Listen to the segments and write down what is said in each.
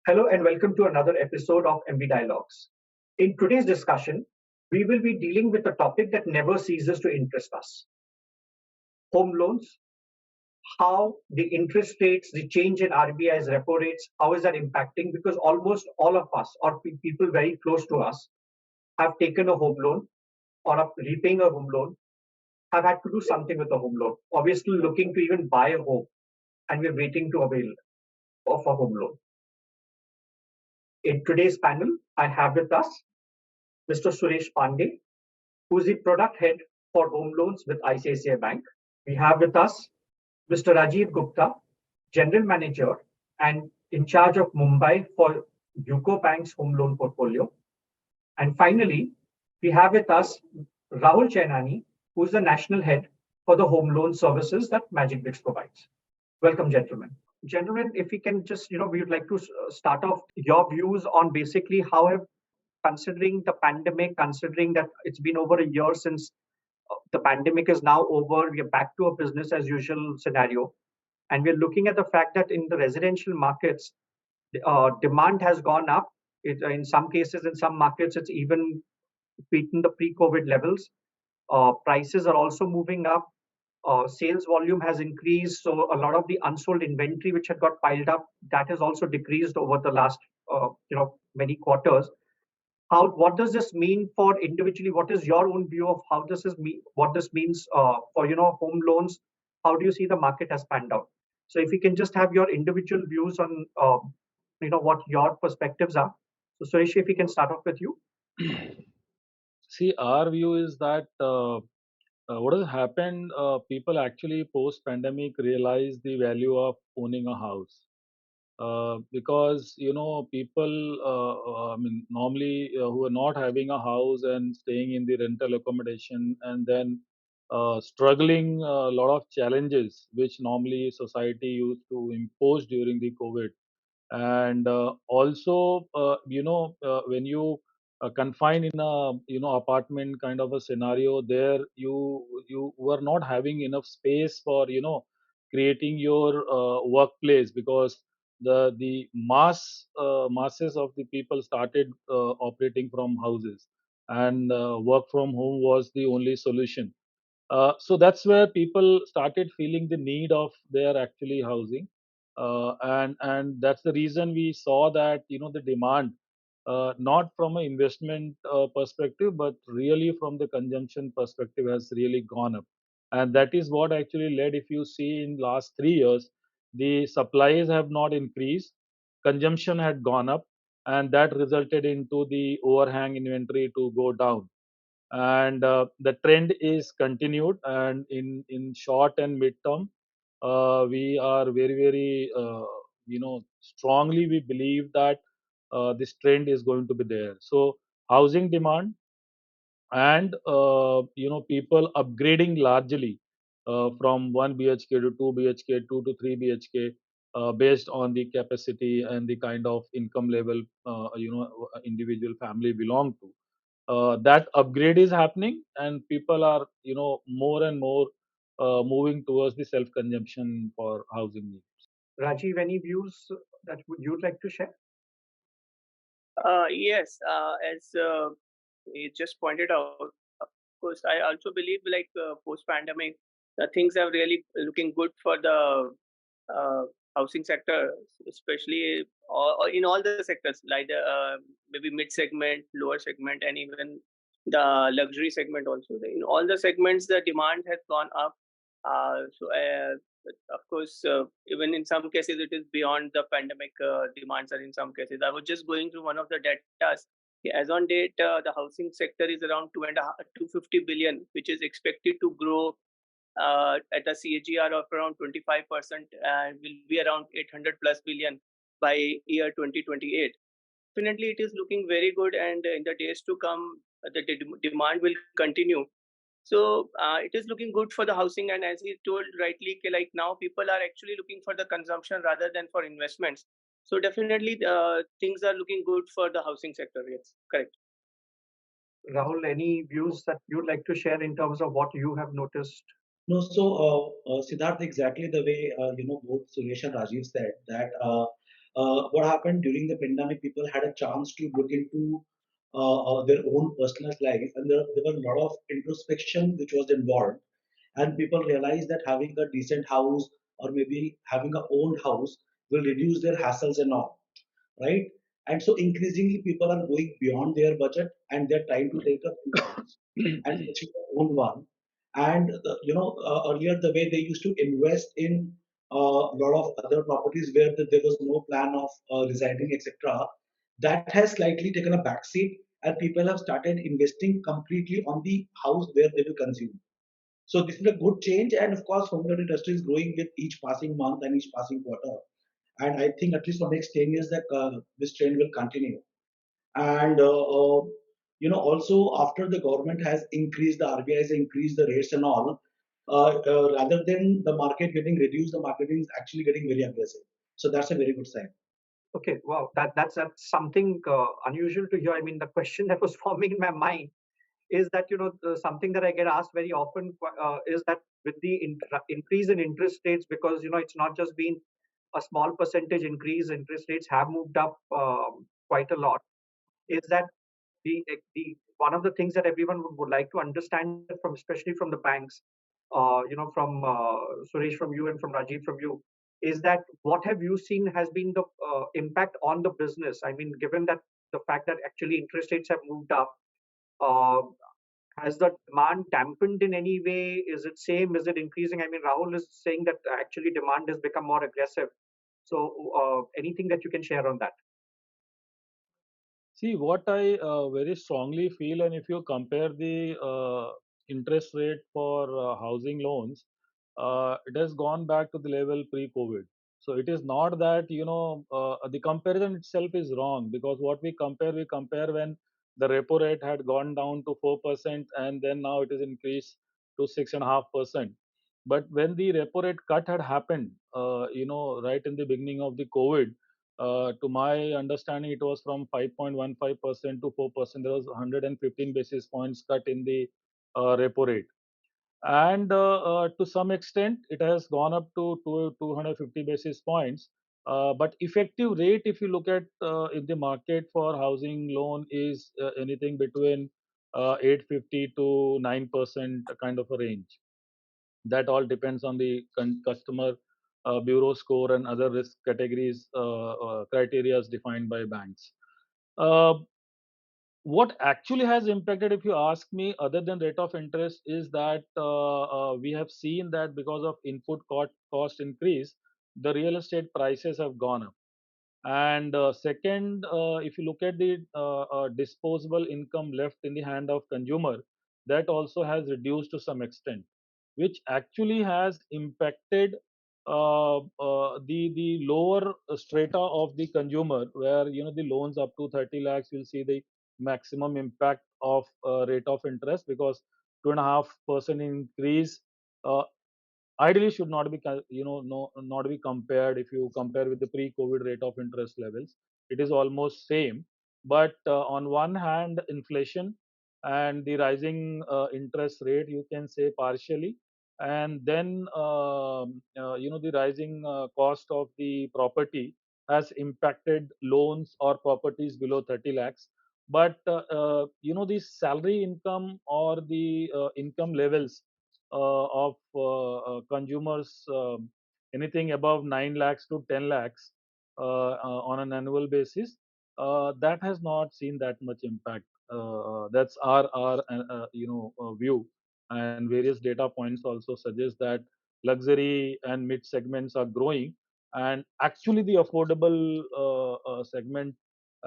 Hello and welcome to another episode of MB Dialogues. In today's discussion, we will be dealing with a topic that never ceases to interest us: home loans. How the interest rates, the change in RBI's repo rates, how is that impacting? Because almost all of us, or people very close to us, have taken a home loan or are repaying a home loan, have had to do something with a home loan, obviously looking to even buy a home, and we're waiting to avail of a home loan. In today's panel, I have with us Mr. Suresh Pandey, who is the product head for home loans with ICICI Bank. We have with us Mr. Rajiv Gupta, general manager and in charge of Mumbai for UCO Bank's home loan portfolio. And finally, we have with us Rahul Chanani, who is the national head for the home loan services that Magicbricks provides. Welcome, gentlemen. Gentlemen, if we can just, we would like to start off your views on basically how have, considering the pandemic, considering that it's been over a year since the pandemic is now over, we are back to a business as usual scenario. And we're looking at the fact that in the residential markets, demand has gone up. In some cases, in some markets, it's even beaten the pre-COVID levels. Prices are also moving up. Sales volume has increased, so a lot of the unsold inventory which had got piled up, that has also decreased over the last many quarters. What does this mean for individually? What is your own view of how this is what this means for home loans? How do you see the market has panned out? So if you can just have your individual views on what your perspectives are. So Suresh, if we can start off with you. See, our view is that what has happened, people actually post-pandemic realize the value of owning a house. Because people, normally who are not having a house and staying in the rental accommodation and then struggling a lot of challenges which normally society used to impose during the COVID. And also when you confined in a apartment kind of a scenario, there you were not having enough space for creating your workplace, because the masses of the people started operating from houses, and work from home was the only solution. So that's where people started feeling the need of their actually housing, and that's the reason we saw that the demand, not from an investment perspective, but really from the consumption perspective, has really gone up. And that is what actually led, if you see in last 3 years, the supplies have not increased, consumption had gone up, and that resulted into the overhang inventory to go down. And the trend is continued, and in short and mid term, we are very strongly we believe that this trend is going to be there. So housing demand and people upgrading largely from 1 bhk to 2 bhk, 2 to 3 bhk, based on the capacity and the kind of income level individual family belong to. That upgrade is happening, and people are more and more moving towards the self consumption for housing needs. Rajiv, any views that you'd like to share? Yes, as you just pointed out, of course, I also believe like post-pandemic, things are really looking good for the housing sector, especially in all the sectors, like the maybe mid-segment, lower segment, and even the luxury segment also. In all the segments, the demand has gone up. Of course, even in some cases, it is beyond the pandemic demands, or in some cases. I was just going through one of the data. As on date, the housing sector is around 250 billion, which is expected to grow at a CAGR of around 25%, and will be around 800 plus billion by year 2028. Definitely, it is looking very good, and in the days to come, the demand will continue. So it is looking good for the housing, and as he told rightly, like now people are actually looking for the consumption rather than for investments. So definitely things are looking good for the housing sector. Yes, correct. Rahul, any views that you'd like to share in terms of what you have noticed? No, so Siddharth, exactly the way both Suresh and Rajiv said that what happened during the pandemic, people had a chance to look into their own personal life, and there was a lot of introspection which was involved. And people realized that having a decent house or maybe having a owned house will reduce their hassles and all, right? And so increasingly people are going beyond their budget and they're trying to take a big house and achieve their own one. And earlier the way they used to invest in a lot of other properties where there was no plan of residing, etc. That has slightly taken a backseat, and people have started investing completely on the house where they will consume. So this is a good change, and of course, home loan industry is growing with each passing month and each passing quarter. And I think at least for next 10 years that this trend will continue. And also after the government has increased, the RBI has increased the rates and all, rather than the market getting reduced, the market is actually getting very aggressive. So that's a very good sign. Okay, wow, that's something unusual to hear. I mean, the question that was forming in my mind is that something that I get asked very often is that with the increase in interest rates, because it's not just been a small percentage increase, interest rates have moved up quite a lot. Is that the one of the things that everyone would like to understand from, especially from the banks, from Suresh from you and from Rajiv from you, is that what have you seen has been the impact on the business? I mean, given that the fact that actually interest rates have moved up, uh, has the demand dampened in any way? Is it same? Is it increasing? I mean, Rahul is saying that actually demand has become more aggressive. So, anything that you can share on that? See, what I very strongly feel, and if you compare the interest rate for housing loans, it has gone back to the level pre-COVID. So it is not that, the comparison itself is wrong, because what we compare when the repo rate had gone down to 4% and then now it is increased to 6.5%. But when the repo rate cut had happened, right in the beginning of the COVID, to my understanding, it was from 5.15% to 4%. There was 115 basis points cut in the repo rate. And to some extent, it has gone up to 250 basis points. But effective rate, if you look at in the market for housing loan, is anything between 850 to 9% kind of a range. That all depends on the customer bureau score and other risk categories criteria defined by banks. Uh, what actually has impacted, if you ask me, other than rate of interest, is that we have seen that because of input cost increase, the real estate prices have gone up. And second, if you look at the disposable income left in the hand of consumer, that also has reduced to some extent, which actually has impacted the lower strata of the consumer, where the loans up to 30 lakhs will see the maximum impact of rate of interest, because 2.5% increase uh, ideally should not be no, not be compared. If you compare with the pre-COVID rate of interest levels, it is almost same. But on one hand, inflation and the rising interest rate, you can say partially, and then the rising cost of the property has impacted loans or properties below 30 lakhs. But the salary income or the income levels of consumers, anything above 9 lakhs to 10 lakhs on an annual basis, that has not seen that much impact. That's our view, and various data points also suggest that luxury and mid segments are growing, and actually the affordable segment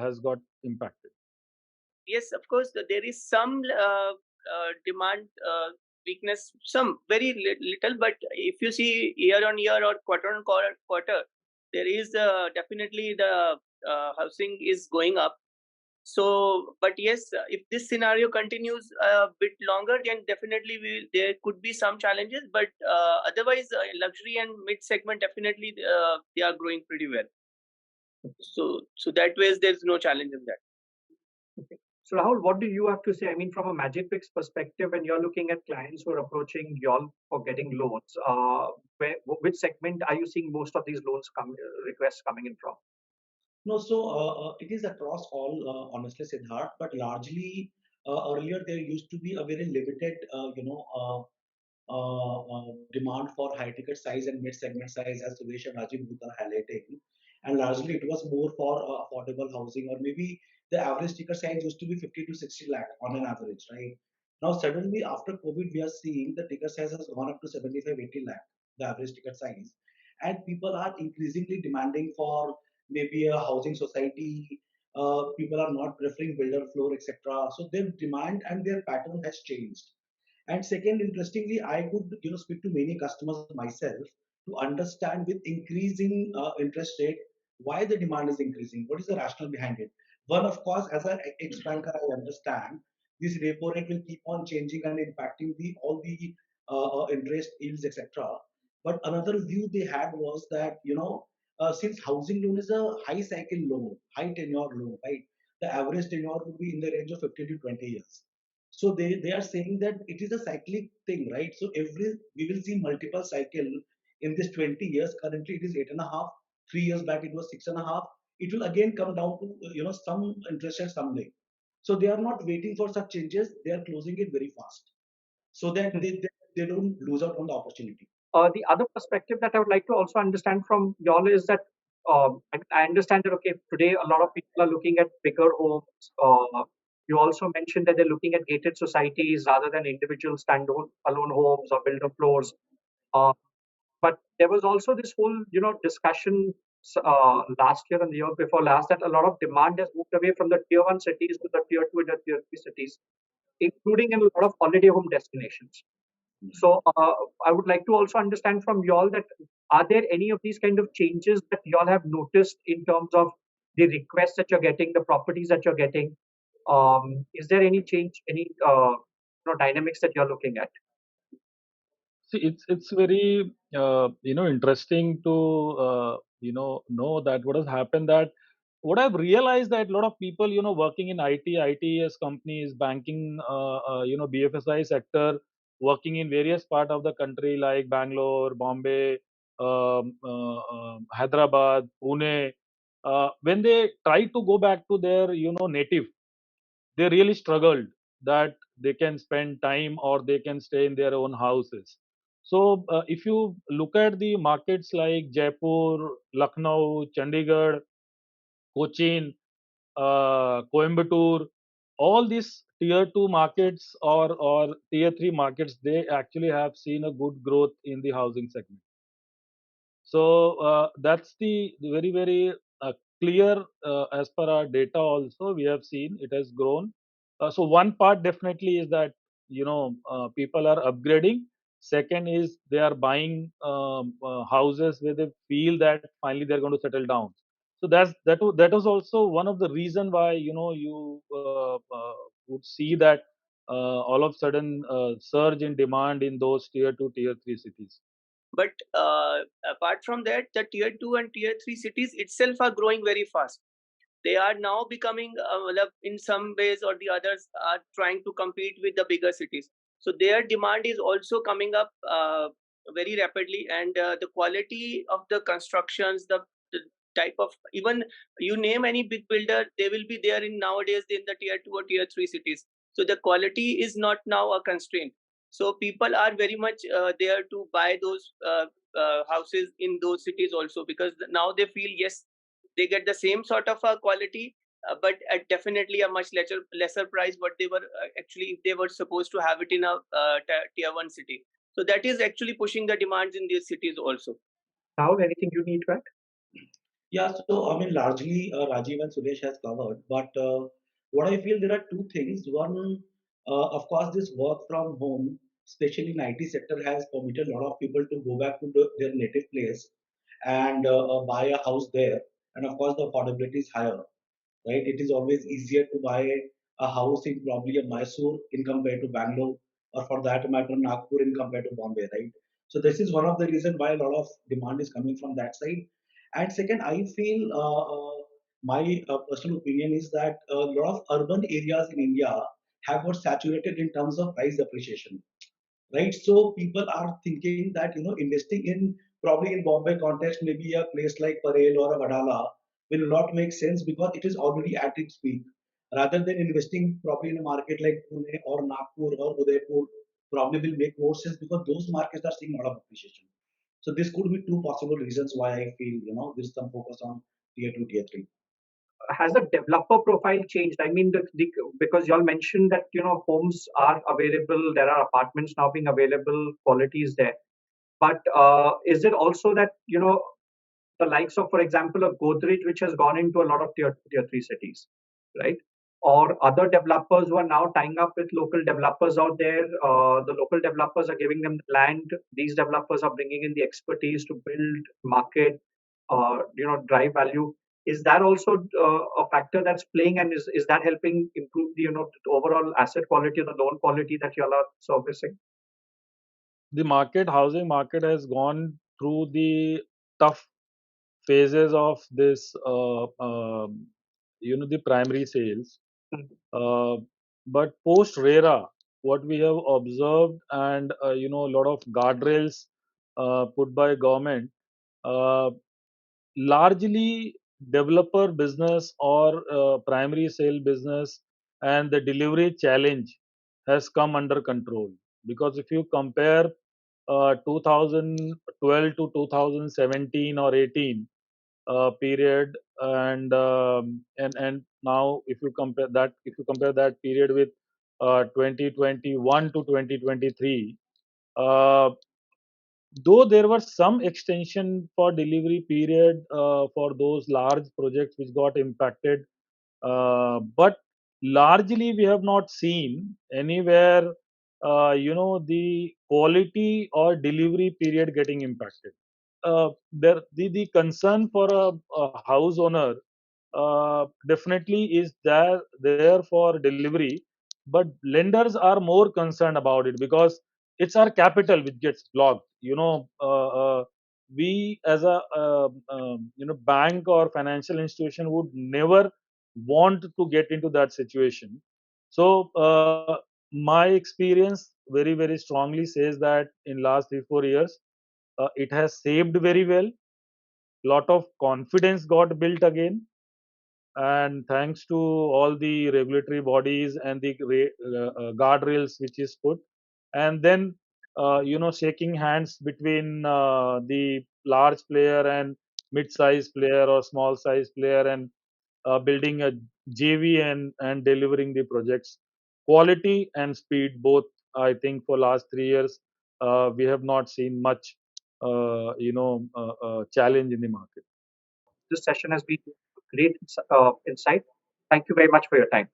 has got impacted. Yes, of course, there is some demand weakness, some very little, but if you see year on year or quarter on quarter, there is definitely the housing is going up. So, but yes, if this scenario continues a bit longer, then definitely there could be some challenges. But otherwise, luxury and mid segment definitely they are growing pretty well. So that way there's no challenge in that. Okay. So Rahul, what do you have to say? I mean, from a Magicbricks perspective, when you're looking at clients who are approaching y'all for getting loans, which segment are you seeing most of these loans requests coming in from? No, so it is across all, honestly, Siddharth, but largely earlier there used to be a very limited, demand for high ticket size and mid segment size, as Suresh and Rajiv both are highlighting. And largely it was more for affordable housing, or maybe the average ticket size used to be 50 to 60 lakh on an average, right? Now, suddenly after COVID, we are seeing the ticket size has gone up to 75, 80 lakh, the average ticket size. And people are increasingly demanding for maybe a housing society. People are not preferring builder floor, etc. So their demand and their pattern has changed. And second, interestingly, I could speak to many customers myself to understand with increasing interest rate why the demand is increasing. What is the rationale behind it? One, of course, as an ex-banker, I understand this repo rate will keep on changing and impacting the all the interest yields, etc. But another view they had was that since housing loan is a high cycle loan, high tenure loan, right? The average tenure would be in the range of 15 to 20 years. So they are saying that it is a cyclic thing, right? So every we will see multiple cycle in this 20 years. Currently, it is 8.5. 3 years back, it was 6.5. It will again come down to some interest rate someday. So they are not waiting for such changes. They are closing it very fast, so that they don't lose out on the opportunity. The other perspective that I would like to also understand from y'all is that I understand that okay, today a lot of people are looking at bigger homes. You also mentioned that they're looking at gated societies rather than individual standalone alone homes or builder floors. Uh, but there was also this whole discussion last year and the year before last that a lot of demand has moved away from the tier one cities to the tier two and the tier three cities, including in a lot of holiday home destinations. So I would like to also understand from y'all that are there any of these kind of changes that y'all have noticed in terms of the requests that you're getting, the properties that you're getting? Is there any change, any dynamics that you're looking at? See, it's very interesting to know that what has happened, that what I've realized that a lot of people working in ITS companies, banking, BFSI sector, working in various part of the country like Bangalore, Bombay, Hyderabad, Pune, when they try to go back to their native, they really struggled that they can spend time or they can stay in their own houses. So if you look at the markets like Jaipur, Lucknow, Chandigarh, Cochin, Coimbatore, all these tier 2 markets or tier 3 markets, they actually have seen a good growth in the housing segment. So that's the very, very clear as per our data also, we have seen it has grown. So one part definitely is that, people are upgrading. Second is they are buying houses where they feel that finally they're going to settle down. So that was also one of the reason why, you would see that all of a sudden surge in demand in those tier 2, tier 3 cities. But apart from that, the tier 2 and tier 3 cities itself are growing very fast. They are now becoming, in some ways or the others, are trying to compete with the bigger cities. So their demand is also coming up very rapidly, and the quality of the constructions, the type of, even you name any big builder, they will be there in nowadays in the tier 2 or tier 3 cities. So the quality is not now a constraint. So people are very much there to buy those houses in those cities also, because now they feel, yes, they get the same sort of a quality, but at definitely a much lesser price what they were actually, if they were supposed to have it in a tier 1 city. So that is actually pushing the demands in these cities also. Rahul, anything you need to add? Yeah, so I mean, largely Rajiv and Suresh has covered, but what I feel, there are two things. One, of course, this work from home, especially in IT sector, has permitted a lot of people to go back to their native place and buy a house there. And of course, the affordability is higher, right? It is always easier to buy a house in probably a Mysore in compared to Bangalore, or for that matter, Nagpur in compared to Bombay, right? So this is one of the reasons why a lot of demand is coming from that side. And second, I feel my personal opinion is that a lot of urban areas in India have got saturated in terms of price appreciation, right? So people are thinking that investing in, probably in Bombay context, maybe a place like Parel or a Vadala, will not make sense because it is already at its peak. Rather than investing probably in a market like Pune or Nagpur or Udaipur, probably will make more sense because those markets are seeing a lot of appreciation. So this could be two possible reasons why I feel there's some focus on tier two, tier three. Has the developer profile changed? I mean, because y'all mentioned that homes are available, there are apartments now being available, quality is there. But is it also that the likes of, for example, a Godrej, which has gone into a lot of tier three cities, right? Or other developers who are now tying up with local developers out there. The local developers are giving them the land. These developers are bringing in the expertise to build, market, drive value. Is that also a factor that's playing, and is that helping improve the overall asset quality, the loan quality that you all are servicing? The housing market has gone through the tough phases of this, the primary sales. Mm. Uh, but post RERA, what we have observed, and a lot of guardrails put by government, uh, largely developer business or primary sale business and the delivery challenge has come under control. Because if you compare 2012 to 2017 or 18 period, and now if you compare that period with 2021 to 2023, uh, though there was some extension for delivery period for those large projects which got impacted, but largely we have not seen anywhere the quality or delivery period getting impacted. The concern for a house owner definitely is there for delivery, but lenders are more concerned about it because it's our capital which gets blocked. We as a bank or financial institution would never want to get into that situation. So my experience very strongly says that in last 3 4 years it has saved very well. Lot of confidence got built again, and thanks to all the regulatory bodies and the guardrails which is put, and then shaking hands between the large player and mid-size player or small size player, and building a JV and delivering the projects, quality and speed both. I think for last 3 years we have not seen much challenge in the market. This session has been a great insight. Thank you very much for your time.